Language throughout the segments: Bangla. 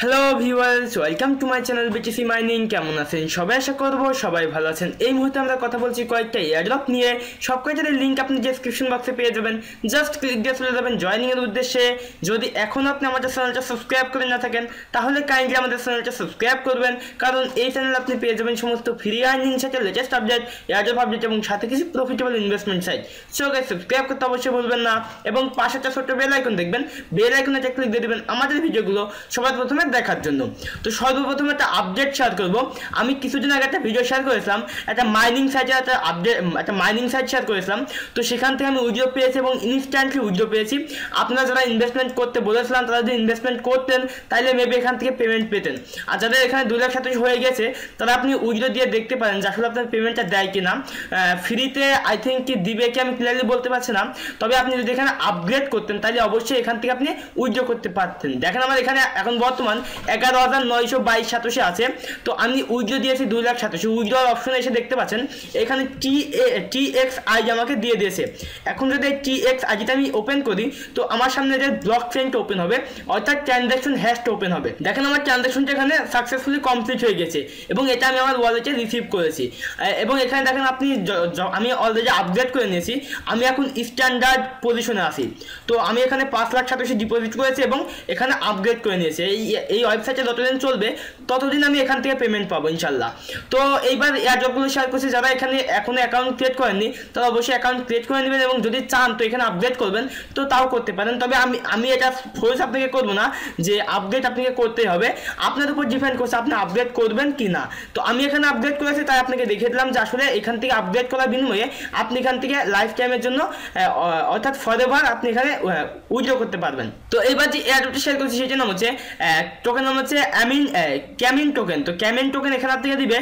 Hello viewers, welcome to my channel BTC mining. কেমন আছেন সবাই? আশা করবো সবাই ভালো আছেন। এই মুহূর্তে আমরা কথা বলছি কয়েকটা এয়ারড্রপ নিয়ে। সব কয়টার লিঙ্ক আপনি ডেসক্রিপশন বক্সে পেয়ে যাবেন। জাস্ট ক্লিক দিয়ে চলে যাবেন জয়েনিংয়ের উদ্দেশ্যে। যদি এখন আপনি আমাদের চ্যানেলটা সাবস্ক্রাইব করে না থাকেন তাহলে কাইন্ডলি আমাদের চ্যানেলটা সাবস্ক্রাইব করবেন, কারণ এই চ্যানেলে আপনি পেয়ে যাবেন সমস্ত ফ্রি আর্নিং সাথে লেটেস্ট আপডেট, এয়ারড্রপ আপডেট এবং সাথে কিছু profitable investment site. So guys, subscribe করতে অবশ্যই ভুলবেন না এবং পাশে একটা ছোট্ট বেল আইকন দেখবেন, বেল আইকনে ক্লিক দিয়ে দেবেন আমাদের ভিডিওগুলো সবার প্রথমে দেখার জন্য। তো সর্বপ্রথম একটা আপডেট শেয়ার করব। আমি কিছুদিন আগে একটা ভিডিও শেয়ার করেছিলাম, একটা মাইনিং সাইটের একটা মাইনিং সাইট শেয়ার করেছিলাম। তো সেখান থেকে আমি উইথড্র পেয়েছি এবং ইনস্ট্যান্টলি উইথড্র পেয়েছি। আপনারা যারা ইনভেস্টমেন্ট করতে বলেছিলাম তারা যদি ইনভেস্টমেন্ট করতেন তাহলে মেবি এখান থেকে পেমেন্ট পেতেন। আর যাদের এখানে 2,27,000 হয়ে গেছে তারা আপনি উইথড্র দিয়ে দেখতে পারেন যে আসলে আপনার পেমেন্টটা দেয় কিনা। ফ্রিতে আই থিঙ্ক কি দিবে কি আমি ক্লিয়ারলি বলতে পারছি না, তবে আপনি যদি এখানে আপগ্রেড করতেন তাহলে অবশ্যই এখান থেকে আপনি উইথড্র করতে পারতেন। দেখেন আমার এখানে এখন বর্তমান 11,922 সাতোশি আছে। তো আমি উইথড্র দিয়েছি 2,27,000। উইথড্রর অপশনে এসে দেখতে পাচ্ছেন এখানে TXI আমাকে দিয়ে দিয়েছে। এখন যদি এই TXIটা আমি ওপেন করি তো আমার সামনে যে ব্লক চেইনটা ওপেন হবে, অর্থাৎ ট্রানজ্যাকশন হ্যাশটা ওপেন হবে। দেখেন আমার ট্রানজ্যাকশনটা এখানে সাকসেসফুলি কমপ্লিট হয়ে গেছে এবং এটা আমি আমার ওয়ালেটে রিসিভ করেছি। এবং এখানে দেখেন আপনি আমি অলরেডি আপগ্রেড করে নিয়েছি, আমি এখন স্ট্যান্ডার্ড পজিশনে আছি। তো আমি এখানে 5,27,000 ডিপোজিট করেছি এবং এখানে আপগ্রেড করে নিয়েছি। এই ওয়েবসাইটে যতদিন চলবে ততদিন আমি এখান থেকে পেমেন্ট পাবো ইনশাল্লাহ। তো এইবার এয়ারড্রপগুলো শেয়ার করছি, যারা এখানে এখনো অ্যাকাউন্ট ক্রিয়েট করেননি তারা অবশ্যই অ্যাকাউন্ট ক্রিয়েট করে নেবেন এবং যদি চান তো এখানে আপগ্রেড করবেন তো তাও করতে পারেন। তবে আমি এটা ফোর্স আপনাকে করবো না যে আপগ্রেড আপনাকে করতেই হবে, আপনার উপর ডিপেন্ড করছে আপনি আপগ্রেড করবেন কি না। তো আমি এখানে আপগ্রেড করেছি তাই আপনাকে দেখিয়ে দিলাম যে আসলে এখান থেকে আপগ্রেড করার বিনিময়ে আপনি এখান থেকে লাইফ টাইমের জন্য অর্থাৎ ফরএভার আপনি এখানে উইথড্র করতে পারবেন। তো এইবার যে এয়ারড্রপটা শেয়ার করছি সেটার নাম হচ্ছে টোকেন নাম হচ্ছে ক্যামিন টোকেন। তো ক্যামিন টোকেন এখানে আপনাকে দিবে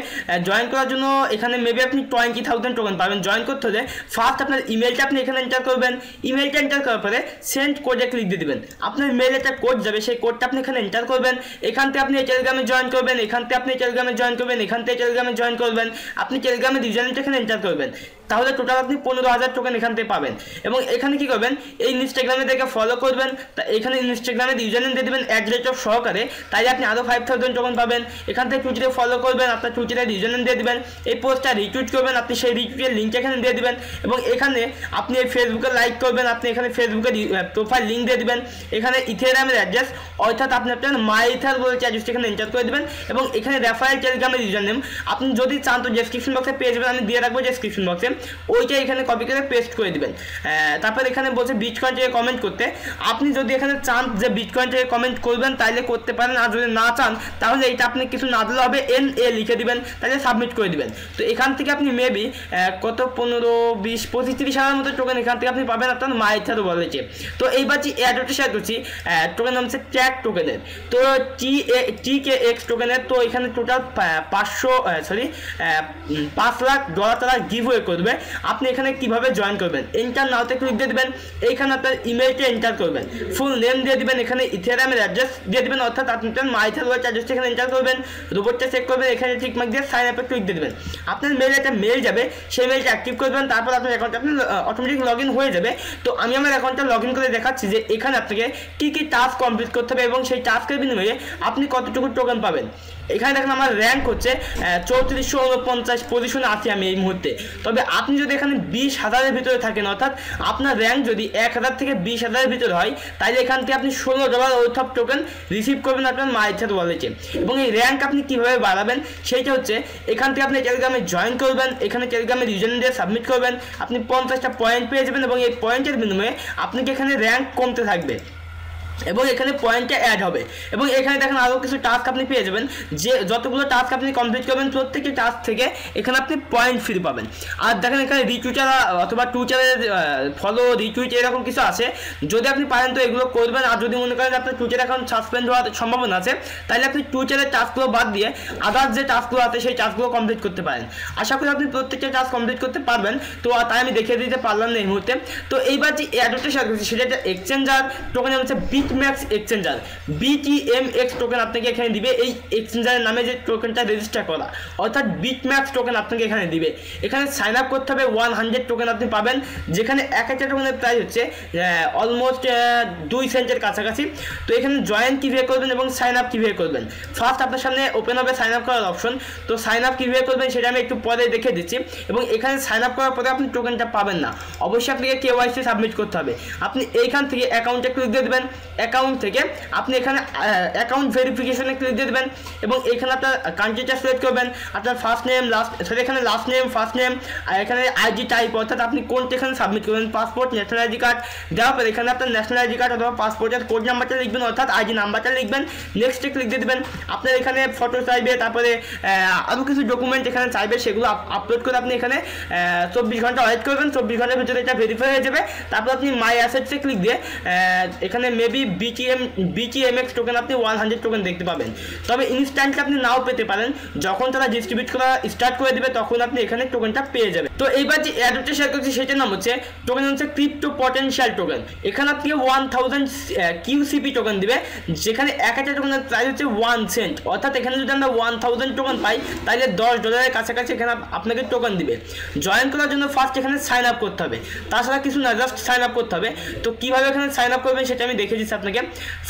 জয়েন করার জন্য। এখানে মেবি আপনি 20,000 টোকেন পাবেন। জয়েন করতে হলে ফার্স্ট আপনার ইমেলটা আপনি এখানে এন্টার করবেন। ইমেলটা এন্টার করার পরে সেন্ড কোডে ক্লিক দিয়ে দেবেন। আপনার মেলে একটা কোড যাবে, সেই কোডটা আপনি এখানে এন্টার করবেন। এখান থেকে আপনি টেলিগ্রামে জয়েন করবেন, এখান থেকে আপনি টেলিগ্রামে জয়েন করবেন, এখান থেকে টেলিগ্রামে জয়েন করবেন। আপনি টেলিগ্রামের ইউজারনেমটা এখানে এন্টার করবেন, তাহলে টোটাল আপনি 15,000 টোকেন এখান থেকে পাবেন। এবং এখানে কি করবেন, এই ইনস্টাগ্রামে দেখে ফলো করবেন। তা এখানে ইনস্টাগ্রামের ইউজারনেম দিয়ে দেবেন @of সহকারে, তাই আপনি আরও 5,000 টোকেন পাবেন। এখান থেকে টুইটারে ফলো করবেন, আপনার টুইটারের ইউজারনেম দিয়ে দেবেন। এই পোস্টটা রিটুইট করবেন, আপনি সেই রিটুইটের লিঙ্ক এখানে দিয়ে দেবেন। এবং এখানে আপনি এই ফেসবুকে লাইক করবেন, আপনি এখানে ফেসবুকের প্রোফাইল লিঙ্ক দিয়ে দেবেন। এখানে ইথেরিয়ামের অ্যাড্রেস অর্থাৎ আপনি আপনার মাইথার বলে অ্যাড্রেসটা এখানে এন্টার করে দেবেন। এবং এখানে রেফারেল টেলিগ্রামের ইউজারনেম আপনি যদি চান তো ডেসক্রিপশন বক্সে পেয়ে যাবেন, আমি দিয়ে রাখবো ডেসক্রিপশন বক্সে, ওইটা এখানে কপি করে পেস্ট করে দিবেন। তারপর এখানে বলছে বিটকয়েন থেকে কমেন্ট করতে। আপনি যদি এখানে চান যে বিটকয়েন থেকে কমেন্ট করবেন তাহলে করতে পারেন, আর যদি না চান তাহলে এটা আপনি কিছু না দিলে হবে NA লিখে দিবেন, তাহলে সাবমিট করে দিবেন। তো এখান থেকে আপনি মেবি কত 15, 20, 25, 30 হাজার মতো টোকেন এখান থেকে আপনি পাবেন আপনার মাইথার ওয়ালেটে। তো এইবার যে এয়ারড্রপটা শেয়ার করছি টোকেন নাম হচ্ছে ট্র্যাক টোকেনের। তো TKX টোকেনের। তো এখানে টোটাল 5 লাখ ডলার তারা গিভওয়ে করবে। আপনি এখানে কিভাবে জয়েন করবেন, এন্টার নাওতে ক্লিক দিয়ে দেবেন। এইখানে আপনার ইমেলটা এন্টার করবেন, ফুল নেম দিয়ে দিবেন, এখানে ইথেরিয়ামের অ্যাড্রেস দিয়ে দিবেন, অর্থাৎ আপনার মাইথার ওয়ালেট অ্যাড্রেসটা এখানে এন্টার করবেন, রোবটটা চেক করবেন, এখানে ঠিক মার্ক দিয়ে সাইন আপে ক্লিক দিয়ে দেবেন। আপনার মেলে একটা মেল যাবে, সেই মেলটা অ্যাক্টিভ করবেন, তারপর আপনার অ্যাকাউন্টে আপনি অটোমেটিক লগ ইন হয়ে যাবে। তো আমি আমার অ্যাকাউন্টটা লগ ইন করে দেখাচ্ছি যে এখানে আপনাকে কী কী টাস্ক কমপ্লিট করতে হবে এবং সেই টাস্কের বিনিময়ে আপনি কতটুকু টোকেন পাবেন। এখানে দেখেন আমার র্যাঙ্ক হচ্ছে 3449 পজিশনে আছি আমি এই মুহূর্তে। তবে আপনি যদি এখানে 20,000-এর ভিতরে থাকেন, অর্থাৎ আপনার র্যাঙ্ক যদি 1,000 থেকে 20,000-এর ভিতরে হয়, তাহলে এখান থেকে আপনি $16 ওয়েথ টোকেন রিসিভ করবেন আপনার মাইথার ওয়ালেটে। এবং এই র্যাঙ্ক আপনি কীভাবে বাড়াবেন সেইটা হচ্ছে এখান থেকে আপনি টেলিগ্রামে জয়েন করবেন, এখানে টেলিগ্রামের ইউজারনেম দিয়ে সাবমিট করবেন, আপনি 50টা পয়েন্ট পেয়ে যাবেন এবং এই পয়েন্টের বিনিময়ে আপনাকে এখানে র্যাঙ্ক কমতে থাকবে এবং এখানে পয়েন্টটা অ্যাড হবে। এবং এখানে দেখেন আরও কিছু টাস্ক আপনি পেয়ে যাবেন, যে যতগুলো টাস্ক আপনি কমপ্লিট করবেন প্রত্যেকটি টাস্ক থেকে এখানে আপনি পয়েন্ট ফ্রি পাবেন। আর দেখেন এখানে রিটুইটার অথবা টুইটারের ফলো রিটুইট এরকম কিছু আছে, যদি আপনি পারেন তো এগুলো করবেন। আর যদি মনে করেন আপনার টুইটার অ্যাকাউন্ট সাসপেন্ড হওয়ার সম্ভাবনা আছে তাহলে আপনি টুইটারের টাস্কগুলো বাদ দিয়ে আদার্স যে টাস্কগুলো আছে সেই টাস্কগুলো কমপ্লিট করতে পারেন। আশা করি আপনি প্রত্যেকটা টাস্ক কমপ্লিট করতে পারবেন। তো তাই আমি দেখিয়ে দিতে পারলাম না এই মুহূর্তে। তো এইবার যে এয়ারড্রপটা শেয়ার করছি সেটা একটা এক্সচেঞ্জার টোকেন হচ্ছে বিটম্যাক্স এক্সচেঞ্জার BTMX টোকেন আপনাকে এখানে দিবে। এই এক্সচেঞ্জারের নামে যে টোকেনটা রেজিস্টার করা, অর্থাৎ বিটম্যাক্স টোকেন আপনাকে এখানে দিবে। এখানে সাইন আপ করতে হবে, 100 টোকেন আপনি পাবেন, যেখানে এক একটা টোকেনের প্রাইস হচ্ছে অলমোস্ট 2 সেন্টের কাছাকাছি। তো এখানে জয়েন কীভাবে করবেন এবং সাইন আপ কীভাবে করবেন, ফার্স্ট আপনার সামনে ওপেন হবে সাইন আপ করার অপশন। তো সাইন আপ কীভাবে করবেন সেটা আমি একটু পরে দেখে দিচ্ছি। এবং এখানে সাইন আপ করার পরে আপনি টোকেনটা পাবেন না, অবশ্যই আপনাকে KYC সাবমিট করতে হবে। আপনি এইখান থেকে অ্যাকাউন্টে ক্লিক দিয়ে দেবেন, অ্যাকাউন্ট থেকে আপনি এখানে অ্যাকাউন্ট ভেরিফিকেশনে ক্লিক দিয়ে দেবেন এবং এখানে আপনার কান্ট্রিটা সিলেক্ট করবেন, আপনার ফার্স্ট নেম এখানে লাস্ট নেম ফার্স্ট নেম, আর এখানে আইডি টাইপ অর্থাৎ আপনি কোনটা এখানে সাবমিট করবেন, পাসপোর্ট, ন্যাশনাল আইডি কার্ড। দেওয়ার পর এখানে আপনার ন্যাশনাল আইডি কার্ড অথবা পাসপোর্টের কোড নাম্বারটা লিখবেন অর্থাৎ আইডি নাম্বারটা লিখবেন, নেক্সটে ক্লিক দিয়ে দেবেন। আপনার এখানে ফটো চাইবে, তারপরে আরও কিছু ডকুমেন্ট এখানে চাইবে, সেগুলো আপলোড করে আপনি এখানে 24 ঘন্টা ওয়েট করবেন। 24 ঘন্টার ভিতরে এটা ভেরিফাই হয়ে যাবে। তারপর আপনি মাই অ্যাসেটসে ক্লিক দিয়ে এখানে মেবি BTMX টোকেন আপনি 100 টোকেন দেখতে পাবেন। তবে ইনস্ট্যান্টলি আপনি নাও পেতে পারেন, যখন তারা ডিস্ট্রিবিউট করা স্টার্ট করে দেবে তখন আপনি এখানে টোকেনটা পেয়ে যাবেন। তো এইবার যে অ্যাডটা শেয়ার করছি সেটার নাম হচ্ছে টোকেন হচ্ছে ক্রিপ্টো পটেনশিয়াল টোকেন। এখানে আপনি 1000 QCP টোকেন দিবে, যেখানে এক একটা টোকেনের প্রাইস হচ্ছে 1 সেন্ট। অর্থাৎ এখানে যদি আমরা 1000 টোকেন পাই তাহলে $10 কাছাকাছি এখানে আপনাকে টোকেন দিবে। জয়েন করার জন্য ফার্স্ট এখানে সাইন আপ করতে হবে, তাছাড়া কিছু না, জাস্ট সাইন আপ করতে হবে। তো কীভাবে এখানে সাইন আপ করবেন সেটা আমি দেখে দিচ্ছি আপনাকে।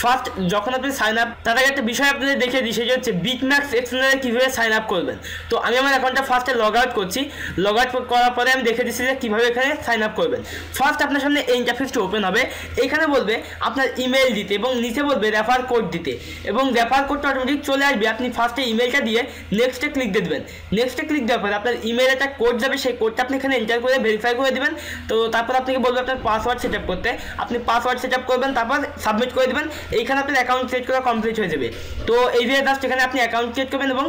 ফার্স্ট যখন আপনি সাইন আপ, তার আগে একটা বিষয় আপনাদের দেখে দিই, সেটা হচ্ছে বিটম্যাক্স এক্সচেঞ্জারে কীভাবে সাইন আপ করবেন। তো আমি আমার অ্যাকাউন্টটা ফার্স্টে লগ আউট করছি, লগ আউট করার পরে আমি দেখে দিচ্ছি যে কীভাবে এখানে সাইন আপ করবেন। ফার্স্ট আপনার সামনে এই ইন্টারফেসটা ওপেন হবে, এখানে বলবে আপনার ইমেল দিতে এবং নিচে বলবে রেফার কোড দিতে, এবং রেফার কোডটা অটোমেটিক চলে আসবে। আপনি ফার্স্টে ইমেলটা দিয়ে নেক্সটে ক্লিক দিয়ে দেবেন। নেক্সটে ক্লিক দেওয়ার পরে আপনার ইমেলে একটা কোড যাবে, সেই কোডটা আপনি এখানে এন্টার করে ভেরিফাই করে দেবেন। তো তারপর আপনাকে বলবে আপনার পাসওয়ার্ড সেট আপ করতে, আপনি পাসওয়ার্ড সেট আপ করবেন, তারপর সাবমিট করে দেবেন। এইখানে আপনার অ্যাকাউন্ট ক্রিয়েট করা কমপ্লিট হয়ে যাবে। তো এই যে জাস্ট এখানে আপনি অ্যাকাউন্ট ক্রিয়েট করবেন এবং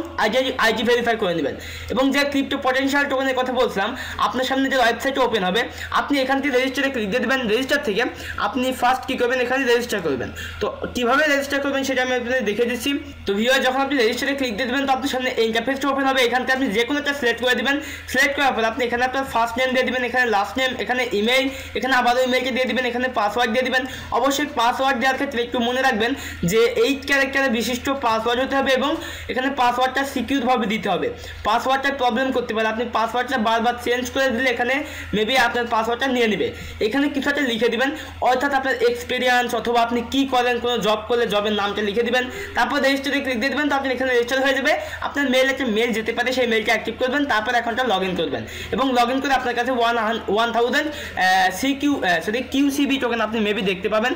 আইডি ভেরিফাই করে নেবেন। এবং যে ক্রিপ্টো পটেনশিয়াল টোকেনের কথা বলছিলাম, আপনার সামনে যে ওয়েবসাইট ওপেন হবে, আপনি এখান থেকে রেজিস্টারে ক্লিক দিয়ে দেবেন। রেজিস্টার থেকে আপনি ফার্স্ট কী করবেন, এখানে রেজিস্টার করবেন। তো কীভাবে রেজিস্টার করবেন সেটা আমি আপনাদের দেখে দিচ্ছি। তো ভিউয়ার যখন আপনি রেজিস্টারে ক্লিক দিয়ে দেবেন তো আপনার সামনে এই ইন্টারফেসটা ওপেন হবে। এখান থেকে আপনি যে কোনো একটা সিলেক্ট করে দেবেন। সিলেক্ট করার পর আপনি এখানে আপনার ফার্স্ট নেম দিয়ে দেবেন, এখানে লাস্ট নেম, এখানে ইমেল, এখানে আবারও ইমেলকে দিয়ে দেবেন, এখানে পাসওয়ার্ড দিয়ে দেবেন। অবশ্যই পাসওয়ার্ড দেওয়ার ক্ষেত্রে একটু মনে রাখবেন যে 8 ক্যারেক্টারের বিশিষ্ট পাসওয়ার্ড হতে হবে এবং এখানে পাসওয়ার্ডটা সিকিউরভাবে দিতে হবে। পাসওয়ার্ডটা প্রবলেম করতে পারে, আপনি পাসওয়ার্ডটা বারবার চেঞ্জ করে দিলে এখানে মেবি আপনার পাসওয়ার্ডটা নিয়ে নেবে। এখানে কিছু একটা লিখে দিবেন, অর্থাৎ আপনার এক্সপিরিয়েন্স অথবা আপনি কী করেন, কোনো জব করলে জবের নামটা লিখে দিবেন। তারপর রেজিস্টারে ক্লিক দিয়ে দেবেন। তো আপনি এখানে রেজিস্টার হয়ে যাবে। আপনার মেল একটা মেল যেতে পারে, সেই মেলটা অ্যাক্টিভ করবেন, তারপর অ্যাকাউন্টটা লগ ইন করবেন এবং লগ ইন করে আপনার কাছে 1000 QCB টোকেন আপনি মেবি দেখতে পাবেন।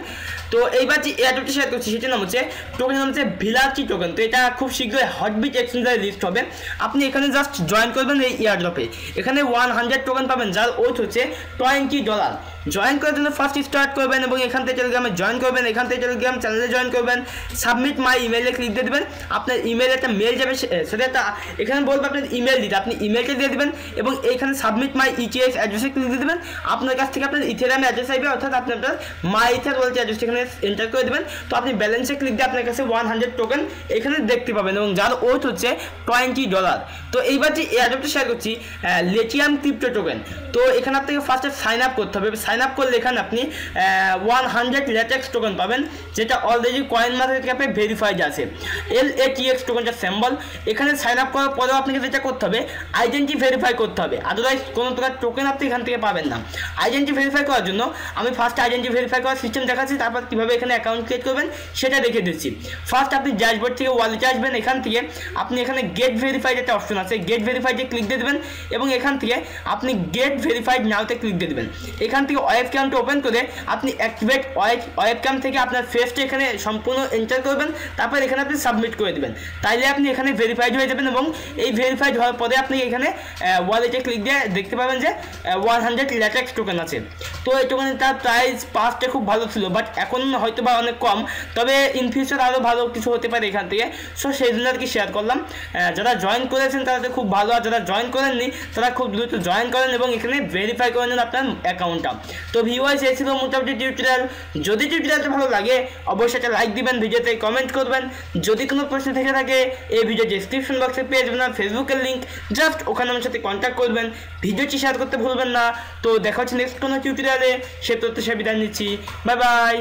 তো এইবার যে এয়ারড্রপটা শেয়ার করছি সেটার নাম হচ্ছে টোকেন নাম হচ্ছে ভিলাচি টোকেন। তো এটা খুব শীঘ্রই হটবিট এক্সচেঞ্জারে লিস্ট হবে। আপনি এখানে জাস্ট জয়েন করবেন এই এয়ারড্রপে, এখানে 100 টোকেন পাবেন, যার ওয়েট হচ্ছে $20। জয়েন করার জন্য ফার্স্ট স্টার্ট করবেন এবং এখান থেকে টেলিগ্রামে জয়েন করবেন, এখান থেকে টেলিগ্রাম চ্যানেলে জয়েন করবেন, সাবমিট মাই ইমেলে ক্লিক দিয়ে দেবেন। আপনার ইমেলে একটা মেল যাবে, সেটা একটা এখানে বলবে আপনার ইমেল দিতে, আপনি ইমেলটা দিয়ে দেবেন এবং এইখানে সাবমিট মাই ETH অ্যাড্রেসে ক্লিক দিয়ে দেবেন। আপনার কাছ থেকে আপনার ইথেরিয়াম অ্যাড্রেস আসবে, অর্থাৎ আপনি আপনার মাই ইথের ওয়ালেট অ্যাড্রেস এখানে এন্টার করে দেবেন। তো আপনি ব্যালেন্সে ক্লিক দিয়ে আপনার কাছে 100 টোকেন এখানে দেখতে পাবেন এবং যার ওয়েট হচ্ছে $20। তো এইবার যে এয়ারড্রপটা শেয়ার করছি লেটিয়াম ক্রিপ্টো টোকেন। তো এখানে আপনাকে ফার্স্টে সাইন আপ করতে হবে। সাইন আপ করলে এখানে আপনি 100 ল্যাটেক্স টোকেন পাবেন, যেটা অলরেডি কয়েন মার্কেট ক্যাপে ভেরিফাইড আছে। LATX টোকেনটা সিম্বল। এখানে সাইন আপ করার পরেও আপনাকে যেটা করতে হবে, আইডেন্টি ভেরিফাই করতে হবে, আদারওয়াইজ কোনো প্রকার টোকেন আপনি এখান থেকে পাবেন না। আইডেন্টি ভেরিফাই করার জন্য আমি ফার্স্ট আইডেন্টি ভেরিফাই করার সিস্টেম দেখাচ্ছি, তারপর কীভাবে এখানে অ্যাকাউন্ট ক্রিয়েট করবেন সেটা দেখে দিচ্ছি। ফার্স্ট আপনি ড্যাশবোর্ড থেকে ওয়ালেটে আসবেন, এখান থেকে আপনি এখানে গেট ভেরিফাইড একটা অপশন আছে, গেট ভেরিফাইডে ক্লিক দিয়ে দেবেন এবং এখান থেকে আপনি গেট ভেরিফাইড নাওতে ক্লিক দিয়ে দেবেন। এখান থেকে ওয়েব ক্যামটা ওপেন করে আপনি অ্যাক্টিভেট ওয়েব ক্যাম থেকে আপনার ফেসটা এখানে সম্পূর্ণ এন্টার করবেন, তারপর এখানে আপনি সাবমিট করে দেবেন। তাইলে আপনি এখানে ভেরিফাইড হয়ে যাবেন এবং এই ভেরিফাইড হওয়ার পরে আপনি এখানে ওয়ালেটে ক্লিক দিয়ে দেখতে পাবেন যে 100 ল্যাটেক্স টোকেন আছে। তো এই টোকেনটার প্রাইস পাস্টে খুব ভালো ছিল, বাট এখন হয়তো বা অনেক কম, তবে ইন ফিউচার আরও ভালো কিছু হতে পারে এখান থেকে। সো সেই জন্য আর কি শেয়ার করলাম। যারা জয়েন করেছেন তারা তো খুব ভালো, আর যারা জয়েন করেননি তারা খুব দ্রুত জয়েন করেন এবং এখানে ভেরিফাই করে নেন আপনার অ্যাকাউন্টটা। তো ভিউয়ার্স এই ছিল মোটামুটি টিউটোরিয়াল। যদি টিউটোরিয়ালটা ভালো লাগে অবশ্যই একটা লাইক দিবেন, ভিডিওতে কমেন্ট করবেন। যদি কোনো প্রশ্ন থেকে থাকে এই ভিডিও ডেসক্রিপশন বক্সে পেয়ে যাবেন আর ফেসবুকের লিঙ্ক, জাস্ট ওখানে আমার সাথে কন্ট্যাক্ট করবেন। ভিডিওটি শেয়ার করতে ভুলবেন না। তো দেখা হচ্ছে নেক্সট কোনো টিউটোরিয়ালে, সে তথ্য সে বিদায় নিচ্ছি। Bye bye.